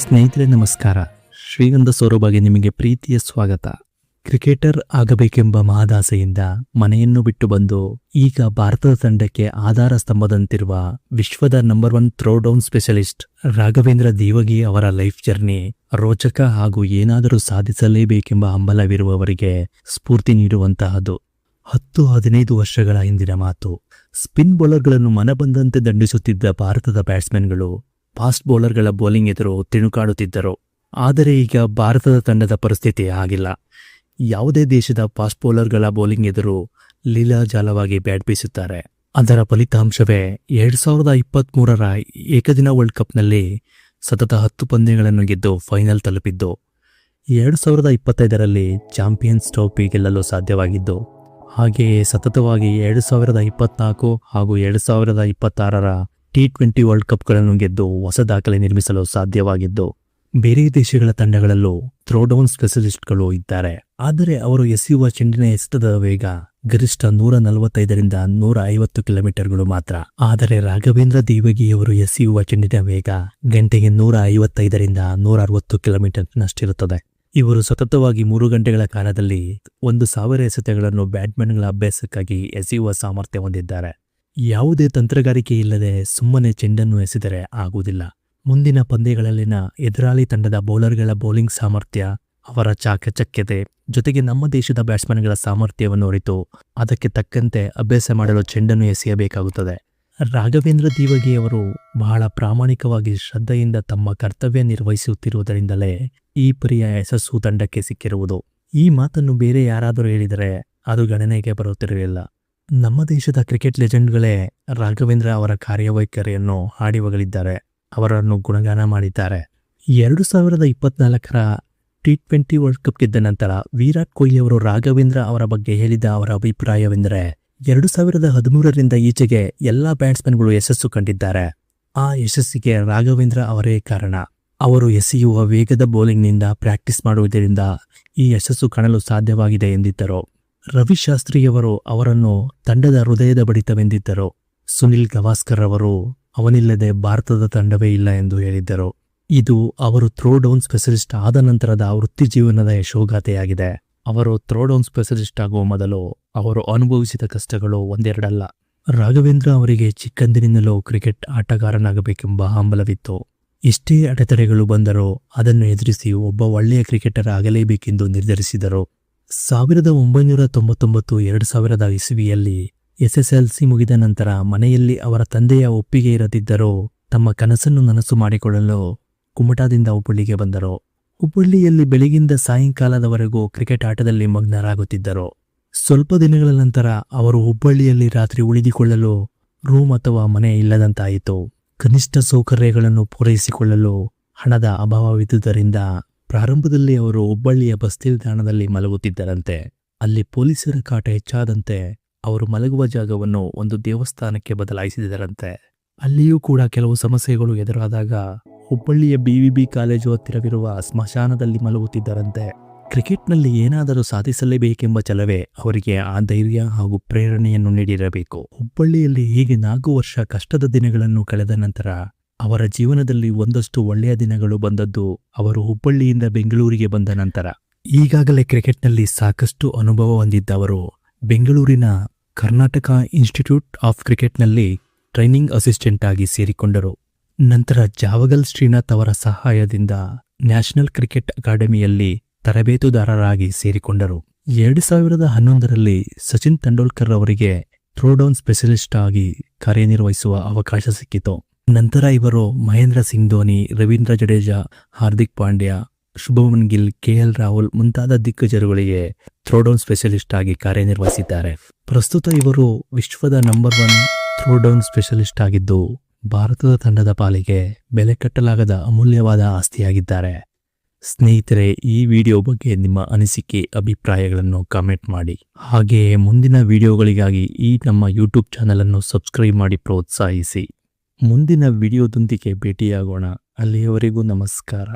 ಸ್ನೇಹಿತರೆ ನಮಸ್ಕಾರ. ಶ್ರೀಗಂಧ ಸೌರಭಗೆ ನಿಮಗೆ ಪ್ರೀತಿಯ ಸ್ವಾಗತ. ಕ್ರಿಕೆಟರ್ ಆಗಬೇಕೆಂಬ ಮಹದಾಸೆಯಿಂದ ಮನೆಯನ್ನು ಬಿಟ್ಟು ಬಂದು ಈಗ ಭಾರತದ ತಂಡಕ್ಕೆ ಆಧಾರ ಸ್ತಂಭದಂತಿರುವ ವಿಶ್ವದ ನಂಬರ್ 1 ಥ್ರೋಡೌನ್ ಸ್ಪೆಷಲಿಸ್ಟ್ ರಾಘವೇಂದ್ರ ದೇವಗಿ ಅವರ ಲೈಫ್ ಜರ್ನಿ ರೋಚಕ ಹಾಗೂ ಏನಾದರೂ ಸಾಧಿಸಲೇಬೇಕೆಂಬ ಹಂಬಲವಿರುವವರಿಗೆ ಸ್ಫೂರ್ತಿ ನೀಡುವಂತಹದ್ದು. 10-15 ವರ್ಷಗಳ ಹಿಂದಿನ ಮಾತು. ಸ್ಪಿನ್ ಬೌಲರ್ಗಳನ್ನು ಮನಬಂದಂತೆ ದಂಡಿಸುತ್ತಿದ್ದ ಭಾರತದ ಬ್ಯಾಟ್ಸ್ಮನ್ಗಳು ಫಾಸ್ಟ್ ಬೌಲರ್ಗಳ ಬೌಲಿಂಗ್ ಎದುರು ತಿಣುಕಾಡುತ್ತಿದ್ದರು. ಆದರೆ ಈಗ ಭಾರತದ ತಂಡದ ಪರಿಸ್ಥಿತಿ ಆಗಿಲ್ಲ. ಯಾವುದೇ ದೇಶದ ಫಾಸ್ಟ್ ಬೌಲರ್ಗಳ ಬೌಲಿಂಗ್ ಎದುರು ಲೀಲಾಜಾಲವಾಗಿ ಬ್ಯಾಟ್ ಬೀಸುತ್ತಾರೆ. ಅದರ ಫಲಿತಾಂಶವೇ 2023ರ ಏಕದಿನ ವರ್ಲ್ಡ್ ಕಪ್ನಲ್ಲಿ ಸತತ 10 ಪಂದ್ಯಗಳನ್ನು ಗೆದ್ದು ಫೈನಲ್ ತಲುಪಿದ್ದು. 2025ರಲ್ಲಿ ಚಾಂಪಿಯನ್ಸ್ ಟ್ರೋಫಿ ಗೆಲ್ಲಲು ಸಾಧ್ಯವಾಗಿದ್ದು, ಹಾಗೆಯೇ ಸತತವಾಗಿ 2024 ಹಾಗೂ 2026ರ T20 ವರ್ಲ್ಡ್ ಕಪ್ಗಳನ್ನು ಗೆದ್ದು ಹೊಸ ದಾಖಲೆ ನಿರ್ಮಿಸಲು ಸಾಧ್ಯವಾಗಿದ್ದು, ಬೇರೆ ದೇಶಗಳ ತಂಡಗಳಲ್ಲೂ ಥ್ರೋಡೌನ್ ಸ್ಪೆಷಲಿಸ್ಟ್ಗಳು ಇದ್ದಾರೆ. ಆದರೆ ಅವರು ಎಸೆಯುವ ಚೆಂಡಿನ ಎಸೆತದ ವೇಗ ಗರಿಷ್ಠ 145ರಿಂದ 150 ಕಿಲೋಮೀಟರ್ಗಳು ಮಾತ್ರ. ಆದರೆ ರಾಘವೇಂದ್ರ ದೇವಗಿಯವರು ಎಸೆಯುವ ಚೆಂಡಿನ ವೇಗ ಗಂಟೆಗೆ 155ರಿಂದ 160 ಕಿಲೋಮೀಟರ್ನಷ್ಟಿರುತ್ತದೆ. ಇವರು ಸತತವಾಗಿ 3 ಗಂಟೆಗಳ ಕಾಲದಲ್ಲಿ 1000 ಎಸೆತಗಳನ್ನು ಬ್ಯಾಟ್ಸ್ಮನ್ಗಳ ಅಭ್ಯಾಸಕ್ಕಾಗಿ ಎಸೆಯುವ ಸಾಮರ್ಥ್ಯ ಹೊಂದಿದ್ದಾರೆ. ಯಾವುದೇ ತಂತ್ರಗಾರಿಕೆ ಇಲ್ಲದೆ ಸುಮ್ಮನೆ ಚೆಂಡನ್ನು ಎಸೆದರೆ ಆಗುವುದಿಲ್ಲ. ಮುಂದಿನ ಪಂದ್ಯಗಳಲ್ಲಿನ ಎದುರಾಳಿ ತಂಡದ ಬೌಲರ್ಗಳ ಬೌಲಿಂಗ್ ಸಾಮರ್ಥ್ಯ, ಅವರ ಚಾಕಚಕ್ಯತೆ ಜೊತೆಗೆ ನಮ್ಮ ದೇಶದ ಬ್ಯಾಟ್ಸ್ಮನ್ಗಳ ಸಾಮರ್ಥ್ಯವನ್ನು ಅರಿತು ಅದಕ್ಕೆ ತಕ್ಕಂತೆ ಅಭ್ಯಾಸ ಮಾಡಲು ಚೆಂಡನ್ನು ಎಸೆಯಬೇಕಾಗುತ್ತದೆ. ರಾಘವೇಂದ್ರ ದೇವಗಿಯವರು ಬಹಳ ಪ್ರಾಮಾಣಿಕವಾಗಿ ಶ್ರದ್ಧೆಯಿಂದ ತಮ್ಮ ಕರ್ತವ್ಯ ನಿರ್ವಹಿಸುತ್ತಿರುವುದರಿಂದಲೇ ಈ ಪರಿಯ ಯಶಸ್ಸು ತಂಡಕ್ಕೆ ಸಿಕ್ಕಿರುವುದು. ಈ ಮಾತನ್ನು ಬೇರೆ ಯಾರಾದರೂ ಹೇಳಿದರೆ ಅದು ಗಣನೆಗೆ ಬರುತ್ತಿರಲಿಲ್ಲ. ನಮ್ಮ ದೇಶದ ಕ್ರಿಕೆಟ್ ಲೆಜೆಂಡ್ಗಳೇ ರಾಘವೇಂದ್ರ ಅವರ ಕಾರ್ಯವೈಖರಿಯನ್ನು ಹಾಡಿ ಹೊಗಳಿದ್ದಾರೆ, ಅವರನ್ನು ಗುಣಗಾನ ಮಾಡಿದ್ದಾರೆ. 2024ರ T20 ವರ್ಲ್ಡ್ ಕಪ್ ಗೆದ್ದ ನಂತರ ವಿರಾಟ್ ಕೊಹ್ಲಿ ಅವರು ರಾಘವೇಂದ್ರ ಅವರ ಬಗ್ಗೆ ಹೇಳಿದ ಅವರ ಅಭಿಪ್ರಾಯವೆಂದರೆ, 2013ರಿಂದ ಈಚೆಗೆ ಎಲ್ಲ ಬ್ಯಾಟ್ಸ್ಮನ್ಗಳು ಯಶಸ್ಸು ಕಂಡಿದ್ದಾರೆ. ಆ ಯಶಸ್ಸಿಗೆ ರಾಘವೇಂದ್ರ ಅವರೇ ಕಾರಣ. ಅವರು ಎಸೆಯುವ ವೇಗದ ಬೌಲಿಂಗ್ನಿಂದ ಪ್ರಾಕ್ಟೀಸ್ ಮಾಡುವುದರಿಂದ ಈ ಯಶಸ್ಸು ಕಾಣಲು ಸಾಧ್ಯವಾಗಿದೆ ಎಂದಿದ್ದರು. ರವಿಶಾಸ್ತ್ರಿಯವರು ಅವರನ್ನು ತಂಡದ ಹೃದಯದ ಬಡಿತವೆಂದಿದ್ದರು. ಸುನಿಲ್ ಗವಾಸ್ಕರ್ ಅವರು ಅವನಿಲ್ಲದೆ ಭಾರತದ ತಂಡವೇ ಇಲ್ಲ ಎಂದು ಹೇಳಿದ್ದರು. ಇದು ಅವರು ಥ್ರೋಡೌನ್ ಸ್ಪೆಷಲಿಸ್ಟ್ ಆದ ನಂತರದ ವೃತ್ತಿ ಜೀವನದ ಯಶೋಗಾಥೆಯಾಗಿದೆ. ಅವರು ಥ್ರೋಡೌನ್ ಸ್ಪೆಷಲಿಸ್ಟ್ ಆಗುವ ಮೊದಲು ಅವರು ಅನುಭವಿಸಿದ ಕಷ್ಟಗಳು ಒಂದೆರಡಲ್ಲ. ರಾಘವೇಂದ್ರ ಅವರಿಗೆ ಚಿಕ್ಕಂದಿನಿಂದಲೂ ಕ್ರಿಕೆಟ್ ಆಟಗಾರನಾಗಬೇಕೆಂಬ ಹಂಬಲವಿತ್ತು. ಎಷ್ಟೇ ಅಡೆತಡೆಗಳು ಬಂದರೂ ಅದನ್ನು ಎದುರಿಸಿ ಒಬ್ಬ ಒಳ್ಳೆಯ ಕ್ರಿಕೆಟರ್ ಆಗಲೇಬೇಕೆಂದು ನಿರ್ಧರಿಸಿದರು. 1999-2000 ಇಸವಿಯಲ್ಲಿ SSLC ಮುಗಿದ ನಂತರ ಮನೆಯಲ್ಲಿ ಅವರ ತಂದೆಯ ಒಪ್ಪಿಗೆ ಇರದಿದ್ದರೂ ತಮ್ಮ ಕನಸನ್ನು ನನಸು ಮಾಡಿಕೊಳ್ಳಲು ಕುಮಟಾದಿಂದ ಹುಬ್ಬಳ್ಳಿಗೆ ಬಂದರು. ಹುಬ್ಬಳ್ಳಿಯಲ್ಲಿ ಬೆಳಗಿಂದ ಸಾಯಂಕಾಲದವರೆಗೂ ಕ್ರಿಕೆಟ್ ಆಟದಲ್ಲಿ ಮಗ್ನರಾಗುತ್ತಿದ್ದರು. ಸ್ವಲ್ಪ ದಿನಗಳ ನಂತರ ಅವರು ಹುಬ್ಬಳ್ಳಿಯಲ್ಲಿ ರಾತ್ರಿ ಉಳಿದುಕೊಳ್ಳಲು ರೂಮ್ ಅಥವಾ ಮನೆ ಇಲ್ಲದಂತಾಯಿತು. ಕನಿಷ್ಠ ಸೌಕರ್ಯಗಳನ್ನು ಪೂರೈಸಿಕೊಳ್ಳಲು ಹಣದ ಅಭಾವವಿದ್ದುದರಿಂದ ಪ್ರಾರಂಭದಲ್ಲಿ ಅವರು ಹುಬ್ಬಳ್ಳಿಯ ಬಸ್ ನಿಲ್ದಾಣದಲ್ಲಿ ಮಲಗುತ್ತಿದ್ದರಂತೆ. ಅಲ್ಲಿ ಪೊಲೀಸರ ಕಾಟ ಹೆಚ್ಚಾದಂತೆ ಅವರು ಮಲಗುವ ಜಾಗವನ್ನು ಒಂದು ದೇವಸ್ಥಾನಕ್ಕೆ ಬದಲಾಯಿಸಿದರಂತೆ. ಅಲ್ಲಿಯೂ ಕೂಡ ಕೆಲವು ಸಮಸ್ಯೆಗಳು ಎದುರಾದಾಗ ಹುಬ್ಬಳ್ಳಿಯ BVB ಕಾಲೇಜು ಹತ್ತಿರವಿರುವ ಸ್ಮಶಾನದಲ್ಲಿ ಮಲಗುತ್ತಿದ್ದರಂತೆ. ಕ್ರಿಕೆಟ್ನಲ್ಲಿ ಏನಾದರೂ ಸಾಧಿಸಲೇಬೇಕೆಂಬ ಛಲವೇ ಅವರಿಗೆ ಆ ಧೈರ್ಯ ಹಾಗೂ ಪ್ರೇರಣೆಯನ್ನು ನೀಡಿರಬೇಕು. ಹುಬ್ಬಳ್ಳಿಯಲ್ಲಿ ಹೀಗೆ 4 ವರ್ಷ ಕಷ್ಟದ ದಿನಗಳನ್ನು ಕಳೆದ ನಂತರ ಅವರ ಜೀವನದಲ್ಲಿ ಒಂದಷ್ಟು ಒಳ್ಳೆಯ ದಿನಗಳು ಬಂದದ್ದು ಅವರು ಹುಬ್ಬಳ್ಳಿಯಿಂದ ಬೆಂಗಳೂರಿಗೆ ಬಂದ ನಂತರ. ಈಗಾಗಲೇ ಕ್ರಿಕೆಟ್ನಲ್ಲಿ ಸಾಕಷ್ಟು ಅನುಭವ ಹೊಂದಿದ್ದವರು ಬೆಂಗಳೂರಿನ ಕರ್ನಾಟಕ ಇನ್ಸ್ಟಿಟ್ಯೂಟ್ ಆಫ್ ಕ್ರಿಕೆಟ್ನಲ್ಲಿ ಟ್ರೈನಿಂಗ್ ಅಸಿಸ್ಟೆಂಟ್ ಆಗಿ ಸೇರಿಕೊಂಡರು. ನಂತರ ಜಾವಗಲ್ ಶ್ರೀನಾಥ್ ಅವರ ಸಹಾಯದಿಂದ ನ್ಯಾಷನಲ್ ಕ್ರಿಕೆಟ್ ಅಕಾಡೆಮಿಯಲ್ಲಿ ತರಬೇತುದಾರರಾಗಿ ಸೇರಿಕೊಂಡರು. 2011ರಲ್ಲಿ ಸಚಿನ್ ತೆಂಡೂಲ್ಕರ್ ಅವರಿಗೆ ಥ್ರೋಡೌನ್ ಸ್ಪೆಷಲಿಸ್ಟ್ ಆಗಿ ಕಾರ್ಯನಿರ್ವಹಿಸುವ ಅವಕಾಶ ಸಿಕ್ಕಿತು. ನಂತರ ಇವರು ಮಹೇಂದ್ರ ಸಿಂಗ್ ಧೋನಿ, ರವೀಂದ್ರ ಜಡೇಜಾ, ಹಾರ್ದಿಕ್ ಪಾಂಡ್ಯ, ಶುಭಮನ್ ಗಿಲ್, KL ರಾಹುಲ್ ಮುಂತಾದ ದಿಗ್ಗಜರುಗಳಿಗೆ ಥ್ರೋಡೌನ್ ಸ್ಪೆಷಲಿಸ್ಟ್ ಆಗಿ ಕಾರ್ಯನಿರ್ವಹಿಸಿದ್ದಾರೆ. ಪ್ರಸ್ತುತ ಇವರು ವಿಶ್ವದ ನಂಬರ್ 1 ಥ್ರೋಡೌನ್ ಸ್ಪೆಷಲಿಸ್ಟ್ ಆಗಿದ್ದು ಭಾರತದ ತಂಡದ ಪಾಲಿಗೆ ಬೆಲೆ ಕಟ್ಟಲಾಗದ ಅಮೂಲ್ಯವಾದ ಆಸ್ತಿಯಾಗಿದ್ದಾರೆ. ಸ್ನೇಹಿತರೆ, ಈ ವಿಡಿಯೋ ಬಗ್ಗೆ ನಿಮ್ಮ ಅನಿಸಿಕೆ ಅಭಿಪ್ರಾಯಗಳನ್ನು ಕಾಮೆಂಟ್ ಮಾಡಿ. ಹಾಗೆಯೇ ಮುಂದಿನ ವಿಡಿಯೋಗಳಿಗಾಗಿ ಈ ನಮ್ಮ ಯೂಟ್ಯೂಬ್ ಚಾನಲ್ ಅನ್ನು ಸಬ್ಸ್ಕ್ರೈಬ್ ಮಾಡಿ ಪ್ರೋತ್ಸಾಹಿಸಿ. ಮುಂದಿನ ವಿಡಿಯೋದೊಂದಿಗೆ ಭೇಟಿಯಾಗೋಣ. ಅಲ್ಲಿಯವರೆಗೂ ನಮಸ್ಕಾರ.